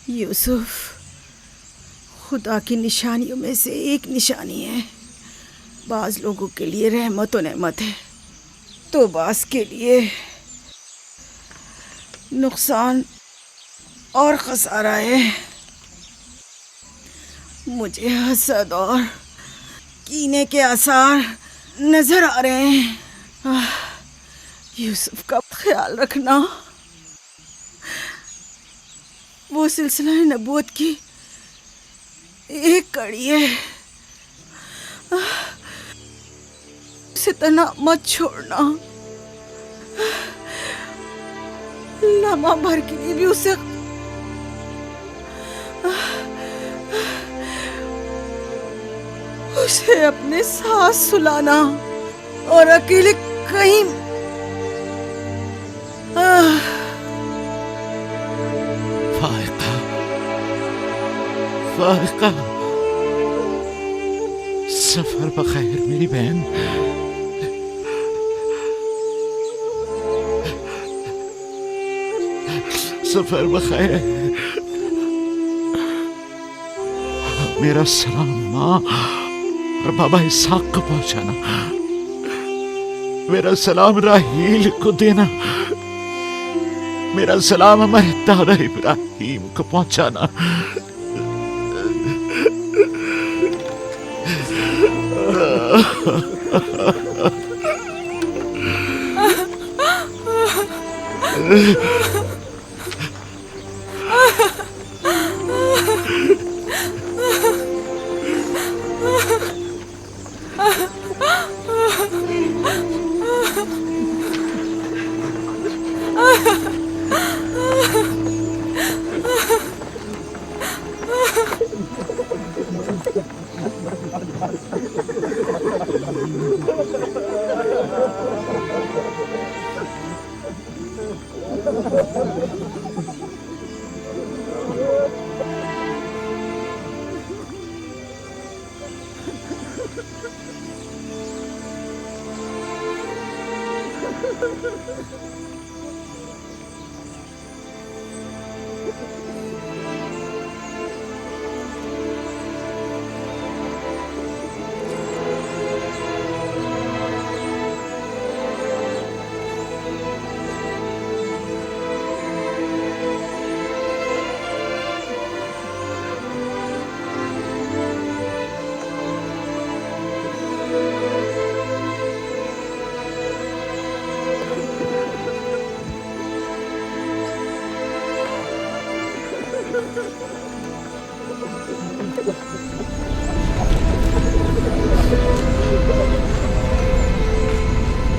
یوسف خدا کی نشانیوں میں سے ایک نشانی ہے. بعض لوگوں کے لیے رحمت و نعمت ہے تو بعض کے لیے نقصان اور خسارہ ہے. مجھے حسد اور کینے کے آثار نظر آ رہے ہیں. یوسف کا خیال رکھنا. وہ سلسلہ نبوت کی ایک کڑی ہے. اسے تنہا مت چھوڑنا. لمحہ بھر کے لیے بھی اسے اپنے ساتھ سلانا اور اکیلے کہیں فائقہ سفر بخیر میری بہن. سفر بخیر. میرا سلام ماں اور بابا اسحاق کو پہنچانا. میرا سلام راہیل کو دینا. میرا سلام ہمارے دادا ابراہیم کو پہنچانا.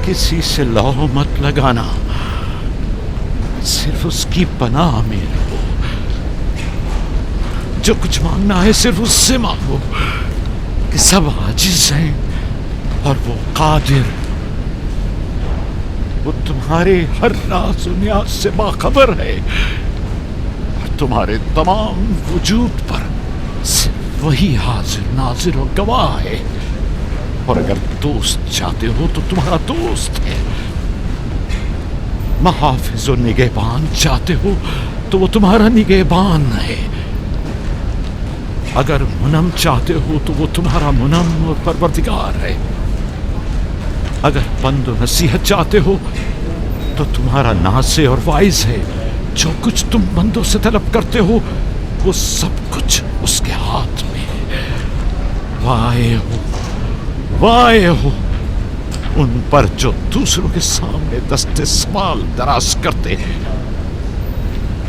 کسی سے لو مت لگانا. صرف اس کی پناہ میں رہو. جو کچھ مانگنا ہے صرف اس سے مانگو کہ سب عاجز ہیں اور وہ قادر. وہ تمہارے ہر راز و نیاز سے باخبر ہے اور تمہارے تمام وجود پر صرف وہی حاضر ناظر و گواہ ہے. اور اگر دوست چاہتے ہو تو تمہارا دوست ہے. محافظ و نگہبان چاہتے ہو تو وہ تمہارا نگہبان ہے. اگر منم چاہتے ہو تو وہ تمہارا منم اور پروردگار ہے. اگر پند و نصیحت چاہتے ہو تو تمہارا ناصح اور واعظ ہے. جو کچھ تم بندوں سے طلب کرتے ہو وہ سب کچھ اس کے ہاتھ میں ہے. وائے ہو ان پر جو دوسروں کے سامنے دست سوال دراز کرتے ہیں.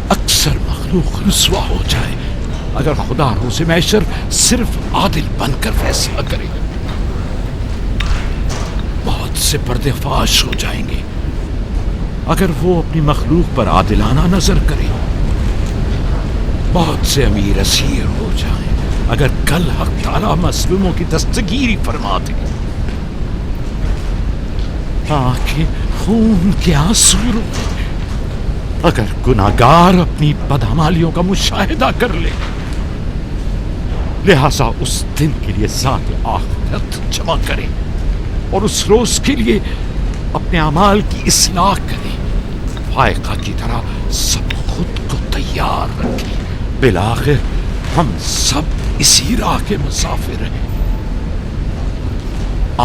اکثر مخلوق رسوا ہو جائے اگر خدا روز محشر صرف عادل بن کر فیصلہ کرے. بہت سے پردے فاش ہو جائیں گے اگر وہ اپنی مخلوق پر عادلانہ نظر کرے. بہت سے امیر اسیر ہو جائیں اگر کل حق تعالی مظلوموں کی دستگیری فرما دے. آنکھیں خون کے آنسو روئے اگر گناہگار اپنی بدعمالیوں کا مشاہدہ کر لے. لہذا اس دن کے لیے ذات آخرت جمع کرے اور اس روز کے لیے اپنے اعمال کی اصلاح کرے. فائقہ کی طرح سب خود کو تیار رکھے بالآخر ہم سب اسی راہ کے مسافر ہیں.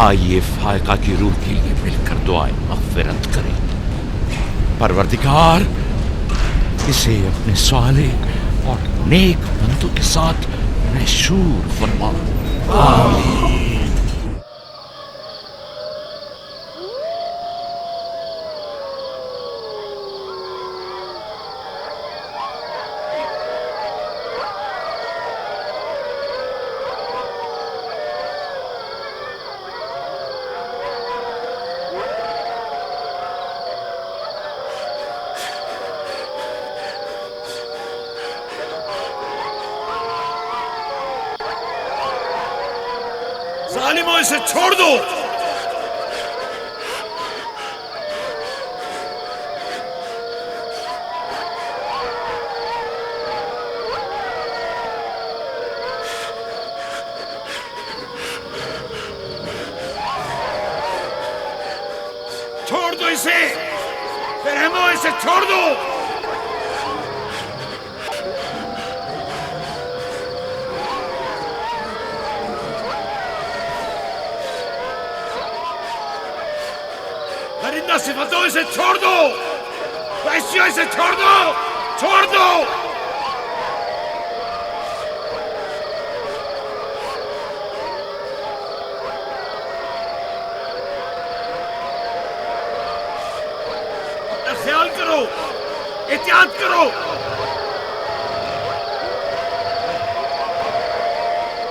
آئیے فائقہ کی روح کے لیے مل کر دعائیں مغفرت کریں. پروردگار اسے اپنے صالح اور نیک بندوں کے ساتھ محشور فرما. آمین. ظالموں اسے چھوڑ دو. چھوڑ دو اسے. رحمو اسے چھوڑ دو. درندہ صفتوں اسے چھوڑ دو. وحشیوں اسے چھوڑ دو. چھوڑ دو. اپنا خیال کرو. احتیاط کرو.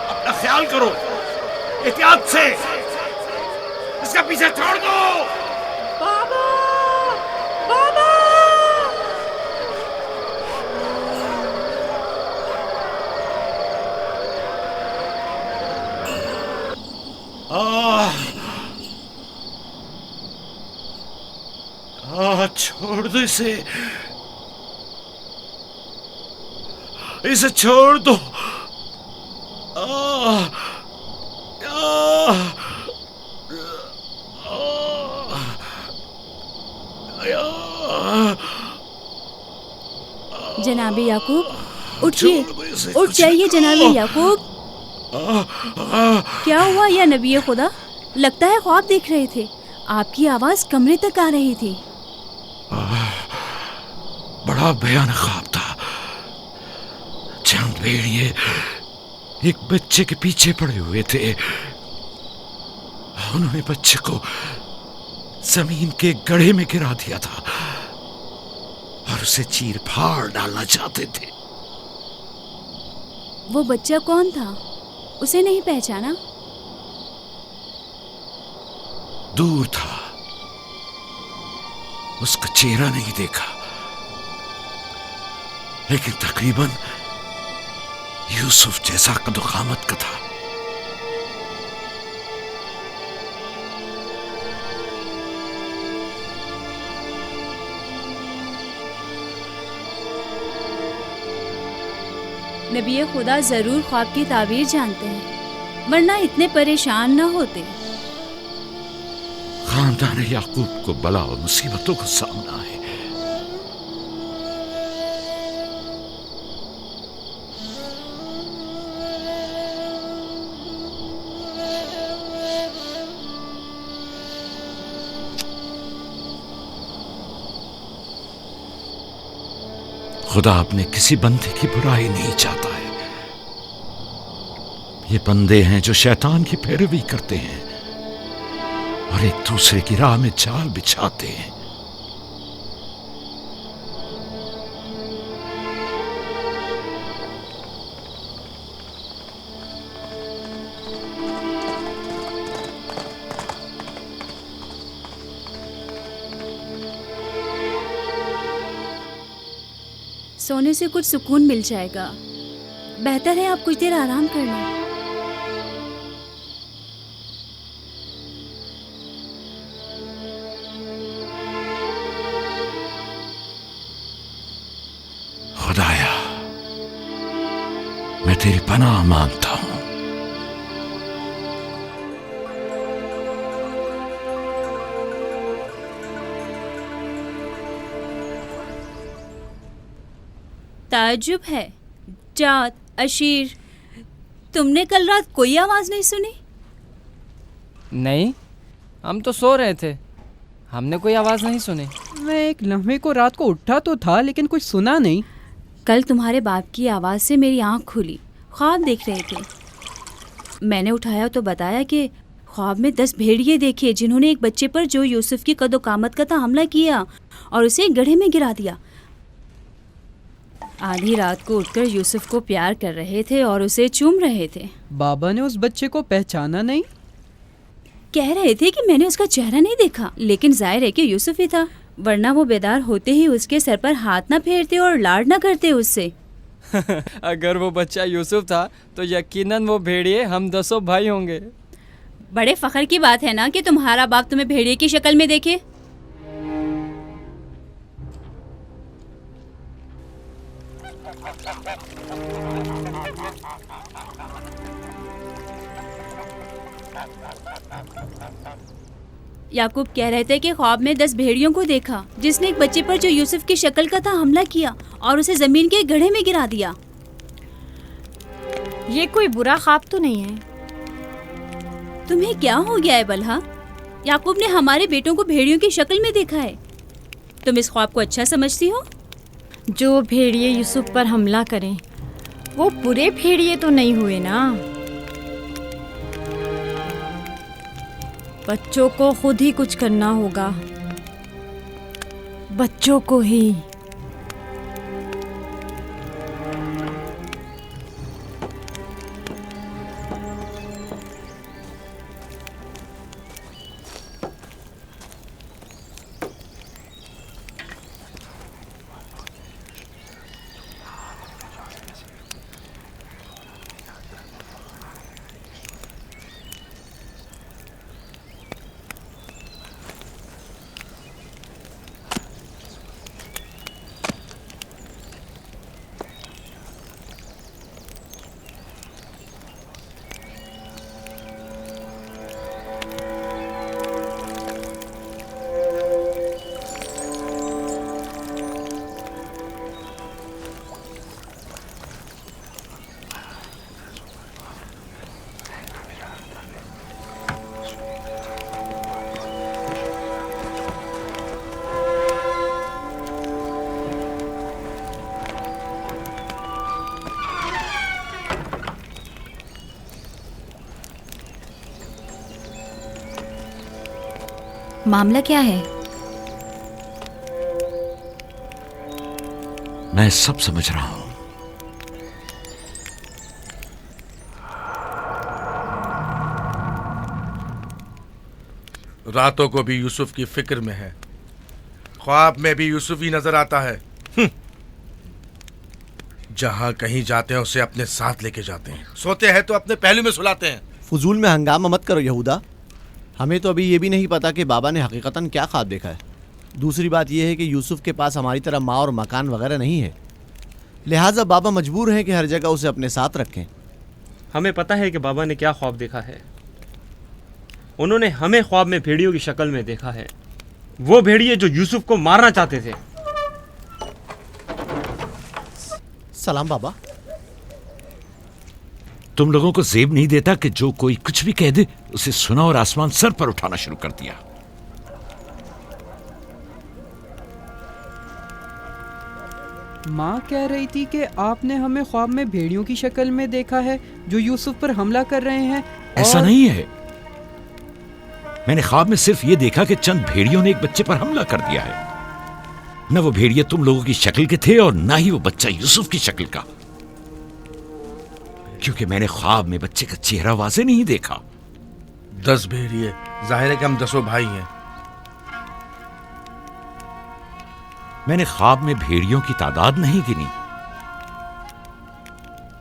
اپنا خیال کرو. احتیاط سے. اس کا پیچھے چھوڑ دو. بابا بابا چھوڑ دو اسے. اسے چھوڑ دو. جناب یعقوب اٹھیے. اٹھ جائیے جناب یعقوب. کیا ہوا یا نبی خدا؟ لگتا ہے خواب دیکھ رہے تھے. آپ کی آواز کمرے تک آ رہی تھی. بڑا بھیانک خواب تھا. چند بھیڑیے ایک بچے کے پیچھے پڑے ہوئے تھے. انہوں نے بچے کو زمین کے گڑھے میں گرا دیا تھا اور اسے چیر پھاڑ ڈالنا چاہتے تھے. وہ بچہ کون تھا؟ اسے نہیں پہچانا؟ دور تھا. اس کا چہرہ نہیں دیکھا، لیکن تقریباً یوسف جیسا قد و قامت کا تھا. نبی خدا ضرور خواب کی تعبیر جانتے ہیں، ورنہ اتنے پریشان نہ ہوتے. خاندان یعقوب کو بلا و مصیبتوں کا سامنا ہے. خدا اپنے کسی بندے کی برائی نہیں چاہتا ہے. یہ بندے ہیں جو شیطان کی پیروی کرتے ہیں اور ایک دوسرے کی راہ میں جال بچھاتے ہیں. سونے سے کچھ سکون مل جائے گا. بہتر ہے آپ کچھ دیر آرام کر لیں. خدایا، میں تیری پناہ مانگتا ہوں. تعجب ہے، सज्जाद, अशीर, तुमने कल रात कोई आवाज़ नहीं सुनी? नहीं, हम तो सो रहे थे, हमने कोई आवाज़ नहीं सुनी। मैं एक लम्हे को रात को उठा तो था लेकिन कुछ सुना नहीं। कल तुम्हारे बाप की आवाज़ से मेरी आँख खुली, ख्वाब देख रहे थे। मैंने उठाया तो बताया कि ख्वाब में 10 भेड़िए देखे जिन्होंने एक बच्चे पर जो यूसुफ की कदो कामत का था हमला किया और उसे एक गड्ढे में गिरा दिया। आधी रात को उठकर यूसुफ को प्यार कर रहे थे और उसे चूम रहे थे। बाबा ने उस बच्चे को पहचाना नहीं? कह रहे थे कि मैंने उसका चेहरा नहीं देखा, लेकिन जाहिर है कि यूसुफ ही था, वरना वो बेदार होते ही उसके सर पर हाथ ना फेरते और लाड ना करते उससे। अगर वो बच्चा यूसुफ था तो यकीनन वो भेड़िए हम 10 भाई होंगे। बड़े फख्र की बात है ना कि तुम्हारा बाप तुम्हें भेड़िए की शक्ल में देखे। याकूब कह रहे थे कि ख्वाब में 10 भेड़ियों को देखा जिसने एक बच्चे पर जो यूसुफ की शक्ल का था हमला किया और उसे जमीन के गड्ढे में गिरा दिया। ये कोई बुरा ख्वाब तो नहीं है? तुम्हें क्या हो गया है बलहा? याकूब ने हमारे बेटों को भेड़ियों की शक्ल में देखा है। तुम इस ख्वाब को अच्छा समझती हो? जो भेड़िए यूसुफ पर हमला करें वो पूरे भेड़िए तो नहीं हुए ना। बच्चों को खुद ही कुछ करना होगा, बच्चों को ही। मामला क्या है? मैं सब समझ रहा हूं। रातों को भी यूसुफ की फिक्र में है, ख्वाब में भी यूसुफ ही नजर आता है। जहां कहीं जाते हैं उसे अपने साथ लेके जाते हैं, सोते हैं तो अपने पहलू में सुलाते हैं। फजूल में हंगामा मत करो यहूदा, हमें तो अभी ये भी नहीं पता कि बाबा ने हकीकतन क्या ख्वाब देखा है। दूसरी बात यह है कि यूसुफ के पास हमारी तरह माँ और मकान वगैरह नहीं है, लिहाजा बाबा मजबूर हैं कि हर जगह उसे अपने साथ रखें। हमें पता है कि बाबा ने क्या ख्वाब देखा है। उन्होंने हमें ख्वाब में भेड़ियों की शक्ल में देखा है, वो भेड़िए जो यूसुफ को मारना चाहते थे। सलाम बाबा। तुम लोगों को जेब नहीं देता कि जो कोई कुछ भी कह दे उसे सुना और आसमान सर पर उठाना शुरू कर दिया। माँ कह रही थी कि आपने हमें ख्वाब में भेड़ियों की शक्ल में देखा है जो यूसुफ पर हमला कर रहे हैं। ऐसा नहीं है, मैंने ख्वाब में सिर्फ ये देखा कि चंद भेड़ियों ने एक बच्चे पर हमला कर दिया है। न वो भेड़िए तुम लोगों की शक्ल के थे और ना ही वो बच्चा यूसुफ की शक्ल का, क्योंकि मैंने ख्वाब में बच्चे का चेहरा वाज़े नहीं देखा। 10 भेड़िए, जाहिर है कि हम 10 भाई हैं। मैंने ख्वाब में भेड़ियों की तादाद नहीं गिनी।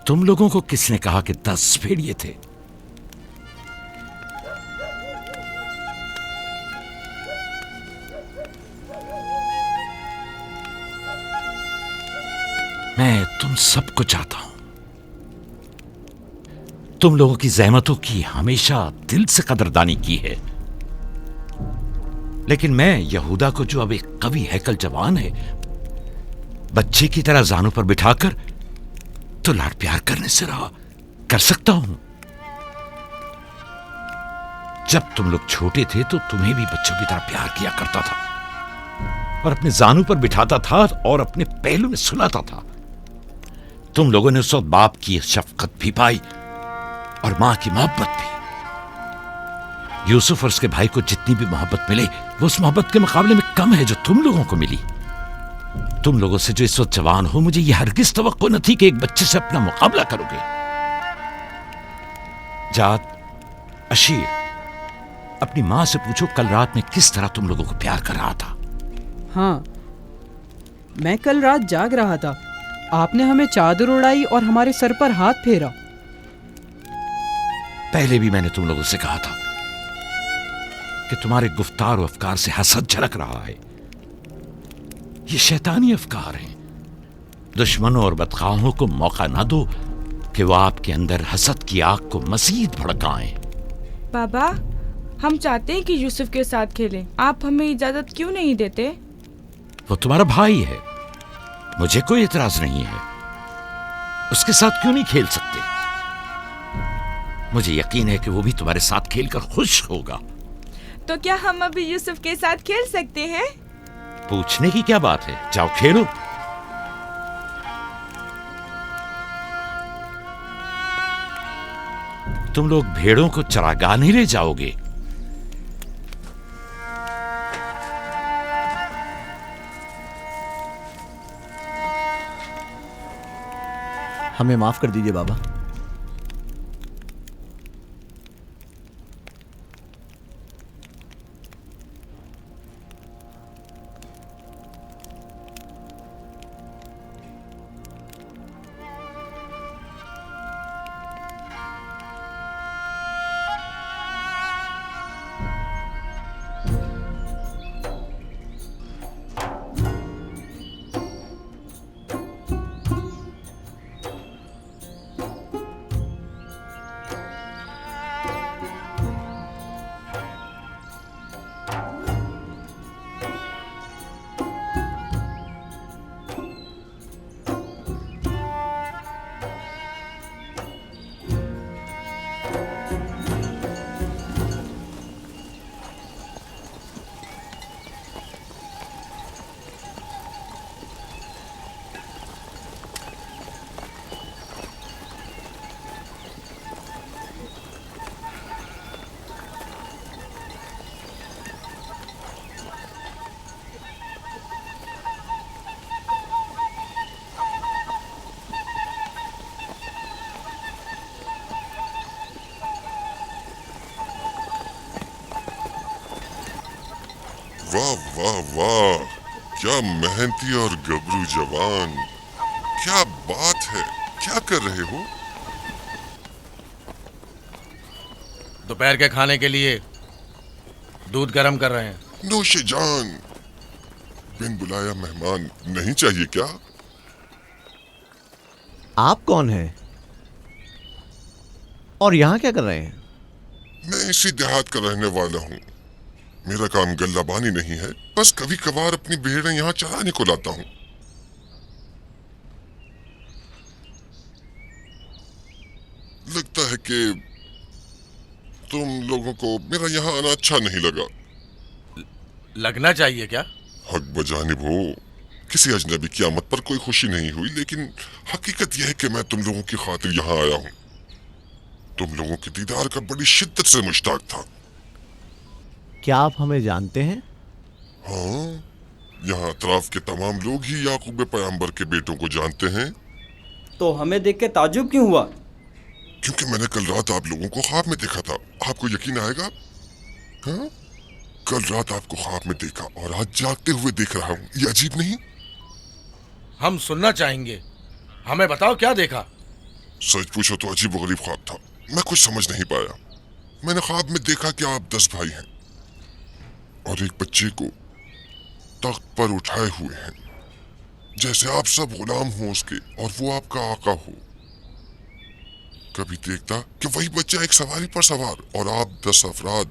तुम लोगों को किसने कहा कि 10 भेड़िए थे? मैं तुम सबको चाहता हूं। तुम लोगों की ज़हमतों की हमेशा दिल से कदरदानी की है, लेकिन मैं यहूदा को, जो अब एक कवि हैकल जवान है, बच्चे की तरह जानों पर बिठाकर तो लाड प्यार करने से रहा कर सकता हूं। जब तुम लोग छोटे थे तो तुम्हें भी बच्चों की तरह प्यार किया करता था और अपने जानू पर बिठाता था और अपने पहलू में सुलाता था। तुम लोगों ने उस वक्त बाप की शफकत भी पाई और मां की मोहब्बत भी। यूसुफ और उसके भाई को जितनी भी मोहब्बत मिली वो उस मोहब्बत के मुकाबले में कम है जो तुम लोगों को मिली। तुम लोगों से जो इस वक्त जवान हो, मुझे यह हरगिज तवक्को न थी कि एक बच्चे से अपना मुकाबला करोगे। जात, अशीर, अपनी मां से पूछो कल रात में किस तरह तुम लोगों को प्यार कर रहा था। हाँ, मैं कल रात जाग रहा था। आपने हमें चादर उड़ाई और हमारे सर पर हाथ फेरा। पहले भी मैंने तुम लोगों से कहा था कि तुम्हारे गुफ्तार और अफकार से हसद झलक रहा है। ये शैतानी अफकार हैं। दुश्मनों और बदखाहों को मौका ना दो कि वो आपके अंदर हसद की आग को मजीद भड़काएं। बाबा, हम चाहते हैं कि यूसुफ के साथ खेलें। आप हमें इजाजत क्यों नहीं देते? वो तुम्हारा भाई है, मुझे कोई एतराज नहीं है। उसके साथ क्यों नहीं खेल सकते? मुझे यकीन है कि वो भी तुम्हारे साथ खेलकर खुश होगा। तो क्या हम अभी यूसुफ के साथ खेल सकते हैं? पूछने की क्या बात है, जाओ खेलो। तुम लोग भेड़ों को चरागाह नहीं ले जाओगे? हमें माफ कर दीजिए बाबा। वाह वाह वाह, क्या मेहनती और गबरू जवान। क्या बात है, क्या कर रहे हो? दोपहर के खाने के लिए दूध गर्म कर रहे हैं। नौशे जान, बिन बुलाया मेहमान नहीं चाहिए क्या? आप कौन हैं? और यहाँ क्या कर रहे हैं? मैं इसी देहात का रहने वाला हूँ। मेरा काम गल्लाबानी नहीं है, बस कभी कभार अपनी भेड़ें यहाँ चराने को लाता हूँ। लगता है कि तुम लोगों को मेरा यहाँ आना अच्छा नहीं लगा। लगना चाहिए क्या? हक बजानिब हो, किसी अजनबी की आमद पर कोई खुशी नहीं हुई, लेकिन हकीकत यह है कि मैं तुम लोगों की खातिर यहाँ आया हूँ। तुम लोगों के दीदार का बड़ी शिद्दत से मुश्ताक था। क्या आप हमें जानते हैं? हाँ, यहाँ अतराफ के तमाम लोग ही याकूब पैगंबर के बेटों को जानते हैं। तो हमें देख के ताज्जुब क्यों हुआ? क्योंकि मैंने कल रात आप लोगों को ख्वाब में देखा था। आपको यकीन आएगा? हाँ? कल रात आपको ख्वाब में देखा और आज जागते हुए देख रहा हूँ। ये अजीब नहीं? हम सुनना चाहेंगे, हमें बताओ क्या देखा। सच पूछो तो अजीब व गरीब ख्वाब था, मैं कुछ समझ नहीं पाया। मैंने ख्वाब में देखा कि आप 10 भाई हैं और एक बच्चे को तख्त पर उठाए हुए हैं, जैसे आप सब गुलाम हो उसके और वो आपका आका हो। कभी देखता कि वही बच्चा एक सवारी पर सवार और आप 10 अफराद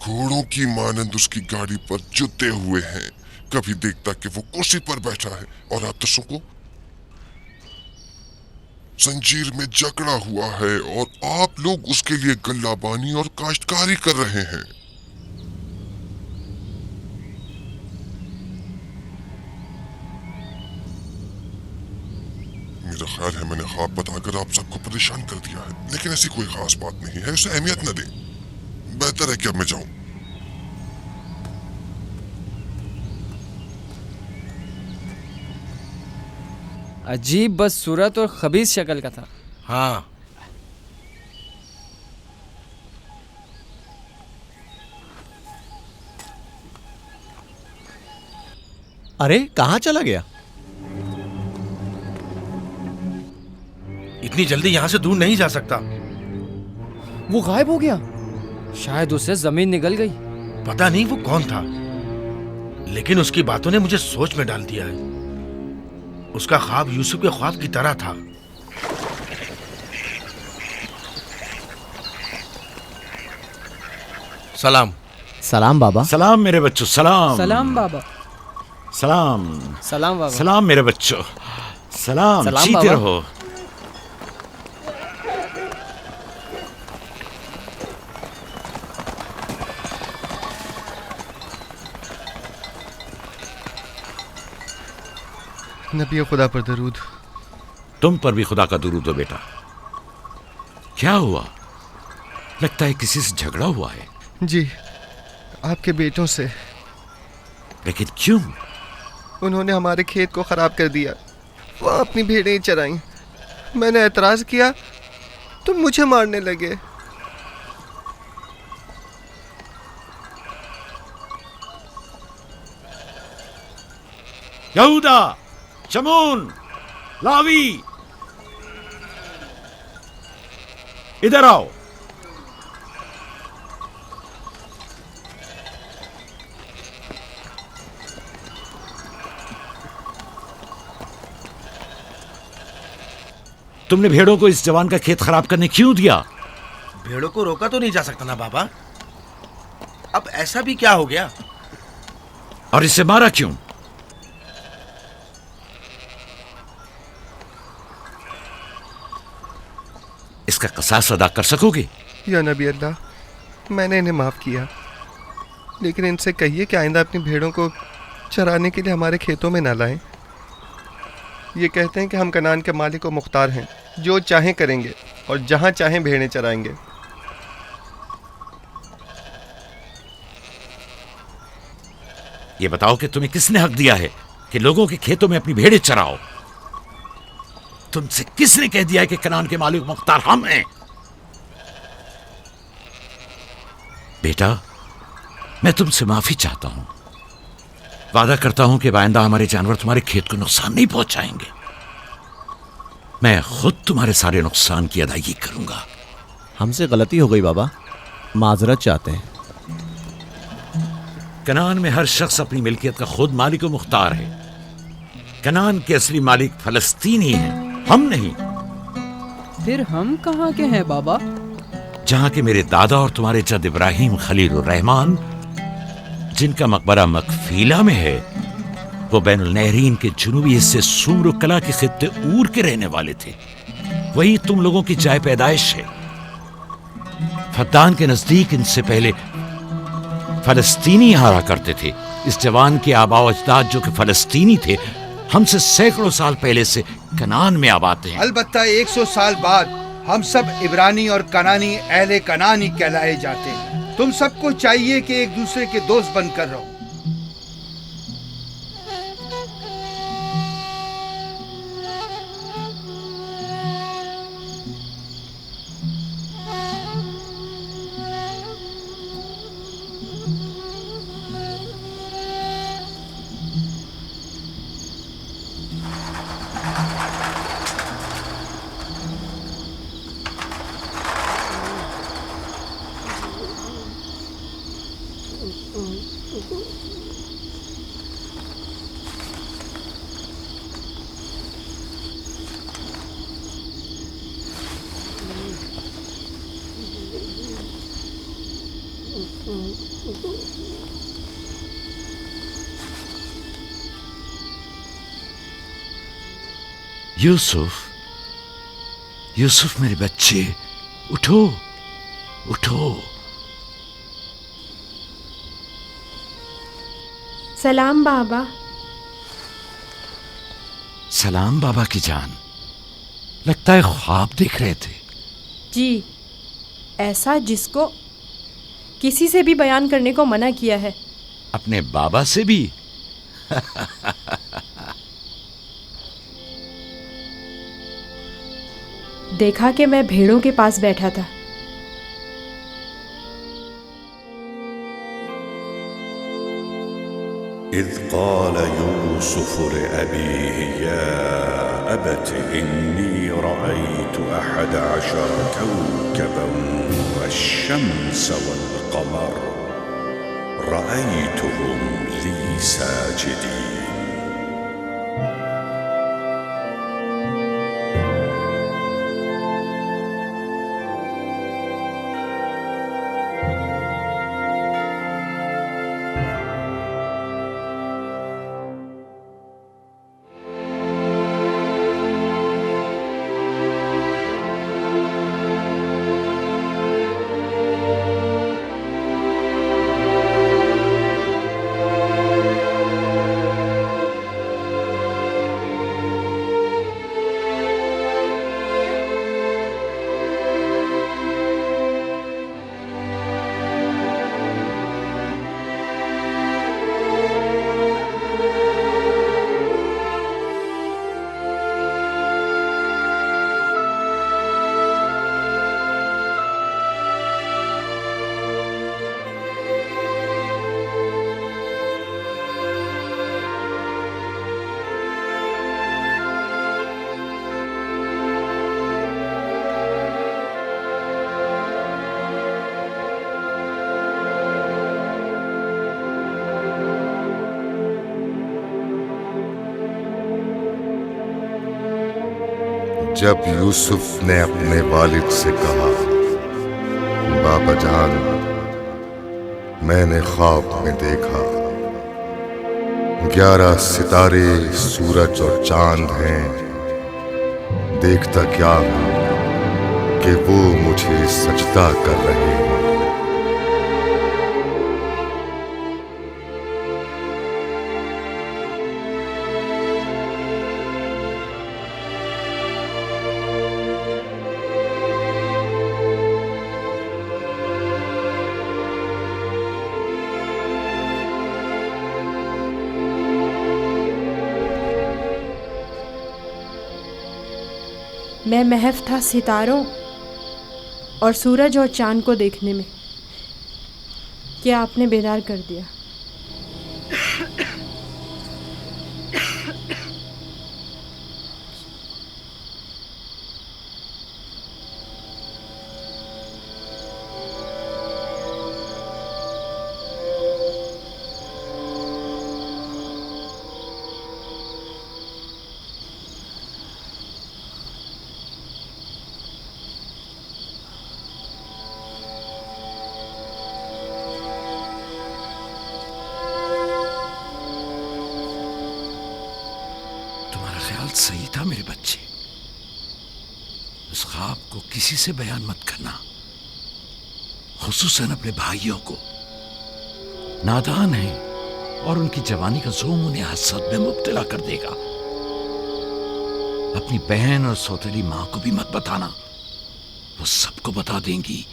घोड़ों की मानंद उसकी गाड़ी पर जुते हुए हैं। कभी देखता कि वो कुर्सी पर बैठा है और आप 10 को जंजीर में जकड़ा हुआ है और आप लोग उसके लिए गल्लाबानी और काश्तकारी कर रहे हैं। मेरा ख्याल है मैंने ख्वाब बताकर आप सबको परेशान कर दिया है, लेकिन ऐसी कोई खास बात नहीं है, उसे अहमियत न दें। बेहतर है कि अब मैं जाऊं। अजीब बदसूरत और खबीस शक्ल का था। हाँ, अरे कहाँ चला गया? इतनी जल्दी यहाँ से दूर नहीं जा सकता। वो गायब हो गया। शायद उससे जमीन निगल गई। पता नहीं वो कौन था, लेकिन उसकी बातों ने मुझे सोच में डाल दिया है। उसका ख्वाब यूसुफ के ख्वाब की तरह था। सलाम। सलाम बाबा। सलाम मेरे बच्चों, सलाम। सलाम बाबा। सलाम। सलाम बाबा। सलाम मेरे बच्चों, सलाम। सलाम जीते बाबा। रहो। नबी खुदा पर दरूद। तुम पर भी खुदा का दुरूद हो बेटा। क्या हुआ? लगता है किसी से झगड़ा हुआ है। जी, आपके बेटों से। लेकिन क्यों? उन्होंने हमारे खेत को खराब कर दिया। वो अपनी भेड़ें चराईं। मैंने एतराज किया तो मुझे मारने लगे। यहूदा, शमून, लावी, इधर आओ। तुमने भेड़ों को इस जवान का खेत खराब करने क्यों दिया? भेड़ों को रोका तो नहीं जा सकता ना बाबा। अब ऐसा भी क्या हो गया? और इसे मारा क्यों? इसका कसास अदा कर सकोगे? या नबी अल्लाह, मैंने इन्हें माफ़ किया, लेकिन इनसे कहिए कि आइंदा अपनी भेड़ों को चराने के लिए हमारे खेतों में ना लाएं। ये कहते हैं कि हम कनान के मालिक और मुख्तार हैं, जो चाहें करेंगे और जहाँ चाहें भेड़ें चराएंगे। ये बताओ कि तुम्हें किसने हक दिया है कि लोगों के खेतों में अपनी भेड़ें चराओ? तुमसे किसने कह दिया है कि कनान के मालिक मुख्तार हम हैं? बेटा, मैं तुमसे माफी चाहता हूं। वादा करता हूं कि आइंदा हमारे जानवर तुम्हारे खेत को नुकसान नहीं पहुंचाएंगे। मैं खुद तुम्हारे सारे नुकसान की अदायगी करूंगा। हमसे गलती हो गई बाबा, माजरत चाहते हैं। कनान में हर शख्स अपनी मिल्कियत का खुद मालिक और मुख्तार है। कनान के असली मालिक फलस्तीनी हैं, हम नहीं। फिर हम कहाँ के हैं बाबा? जहां के मेरे दादा और तुम्हारे जद इब्राहिम खलीलुर रहमान, जिनका मकबरा मकफीला में है, वो बैनुल नहरीन के जुनूबी हिस्से सुमर कला के खित्ते ऊर के रहने वाले थे। वही तुम लोगों की जाय पैदाइश है। फद्दान के नजदीक इनसे पहले फलस्तीनी हारा करते थे। इस जवान के आबाओ अजदाद जो कि फलस्तीनी थे, हमसे सैकड़ों साल पहले से कनान में आबाद हैं। अलबत्ता 100 साल बाद हम सब इब्रानी और कनानी अहले कनानी कहलाए जाते हैं। तुम सबको चाहिए कि एक दूसरे के दोस्त बनकर रहो। यूसुफ, यूसुफ मेरे बच्चे, उठो उठो। सलाम बाबा। सलाम बाबा की जान। लगता है ख्वाब देख रहे थे। जी, ऐसा जिसको किसी से भी बयान करने को मना किया है। अपने बाबा से भी? देखा कि मैं भेड़ों के पास बैठा था। إذ قال يوسف لأبيه يا أبت إني رأيت 11 كوكبا والشمس والقمر رأيتهم لي ساجدين. जब यूसुफ ने अपने वालिद से कहा, बाबा जान, मैंने ख्वाब में देखा 11 सितारे, सूरज और चांद हैं। देखता क्या हूं कि वो मुझे सजदा कर रहे हैं। मैं महव था सितारों और सूरज और चांद को देखने में कि आपने बेदार कर दिया। सही था मेरे बच्चे। उस ख्वाब को किसी से बयान मत करना, खुसूसन अपने भाइयों को। नादान है और उनकी जवानी का जोम उन्हें हसद में मुब्तला कर देगा। अपनी बहन और सौतेली मां को भी मत बताना, वो सबको बता देंगी।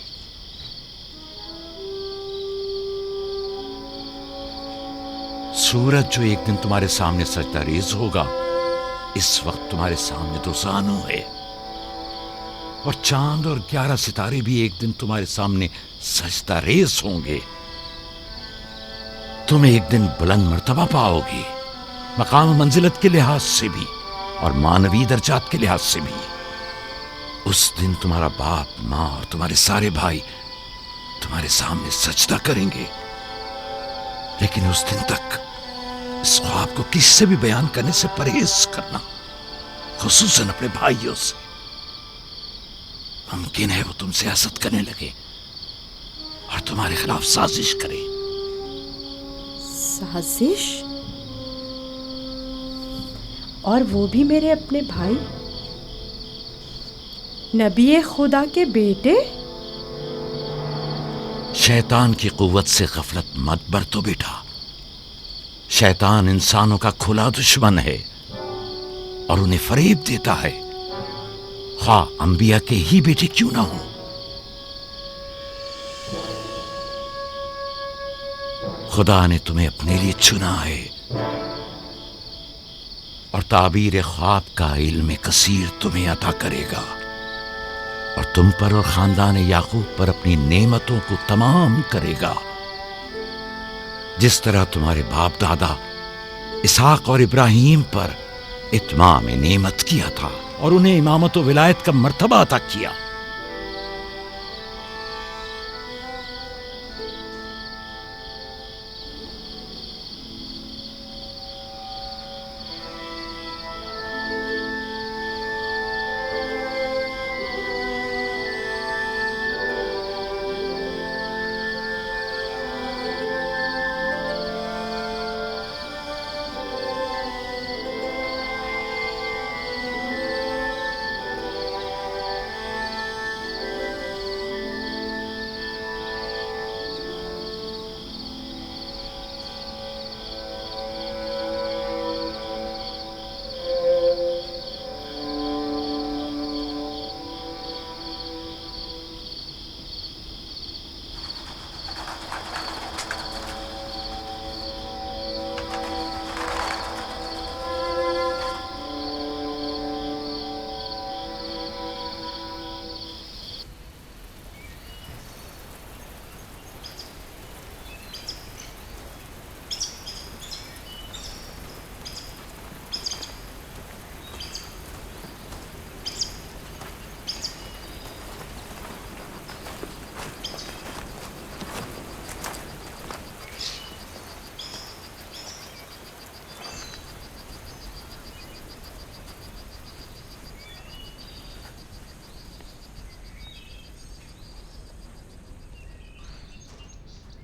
सूरज जो एक दिन तुम्हारे सामने सजदा रेज होगा, इस वक्त तुम्हारे सामने तो जानू है, और चांद और 11 सितारे भी एक दिन तुम्हारे सामने सजदा रेज होंगे। तुम एक दिन बुलंद मर्तबा पाओगे, मकाम मंजिलत के लिहाज से भी और मानवी दर्जात के लिहाज से भी। उस दिन तुम्हारा बाप, माँ और तुम्हारे सारे भाई तुम्हारे सामने सजदा करेंगे। लेकिन उस दिन तक इस ख्वाब को किसी से भी बयान करने से परहेज करना, खुसूसन अपने भाइयों से। मुमकिन है वो तुमसे हसद करने लगे और तुम्हारे खिलाफ साजिश करे। साजिश? और वो भी मेरे अपने भाई? नबी खुदा के बेटे? शैतान की कुव्वत से गफलत मत बरतो बेटा। शैतान इंसानों का खुला दुश्मन है और उन्हें फरेब देता है, ख्वाह अंबिया के ही बेटे क्यों ना हो। खुदा ने तुम्हें अपने लिए चुना है और ताबीर ख्वाब का इल्म कसीर तुम्हें अता करेगा और तुम पर और खानदान याकूब पर अपनी नेमतों को तमाम करेगा, जिस तरह तुम्हारे बाप दादा इसहाक और इब्राहीम पर इत्माम नेमत किया था और उन्हें इमामत व विलायत का मर्तबा अता किया।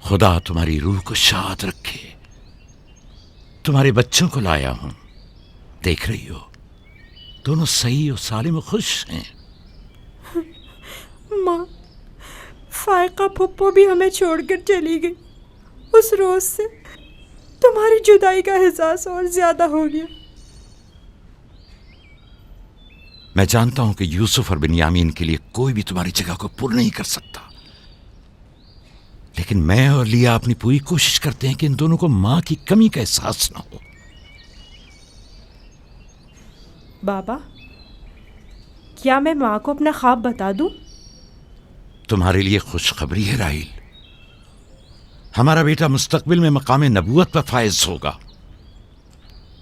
खुदा तुम्हारी रूह को शाद रखे। तुम्हारे बच्चों को लाया हूं, देख रही हो दोनों सही और सालिम और खुश हैं। माँ, फायका फुप्पो भी हमें छोड़कर चली गई। उस रोज से तुम्हारी जुदाई का एहसास और ज्यादा हो गया। मैं जानता हूं कि यूसुफ और बिन्यामीन के लिए कोई भी तुम्हारी जगह को पूर्ण नहीं कर सकता, लेकिन मैं और लिया अपनी पूरी कोशिश करते हैं कि इन दोनों को मां की कमी का एहसास ना हो। बाबा, क्या मैं माँ को अपना ख्वाब बता दूं? तुम्हारे लिए खुशखबरी है राहिल, हमारा बेटा मुस्तकबिल में मकाम नबूवत पर फायज होगा।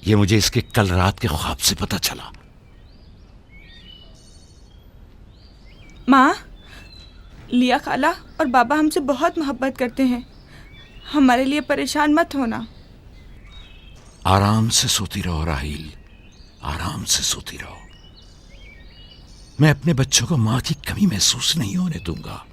यह मुझे इसके कल रात के ख्वाब से पता चला। माँ, लिया खाला और बाबा हमसे बहुत मोहब्बत करते हैं, हमारे लिए परेशान मत होना। आराम से सोती रहो राहिल, आराम से सोती रहो। मैं अपने बच्चों को मां की कमी महसूस नहीं होने दूंगा।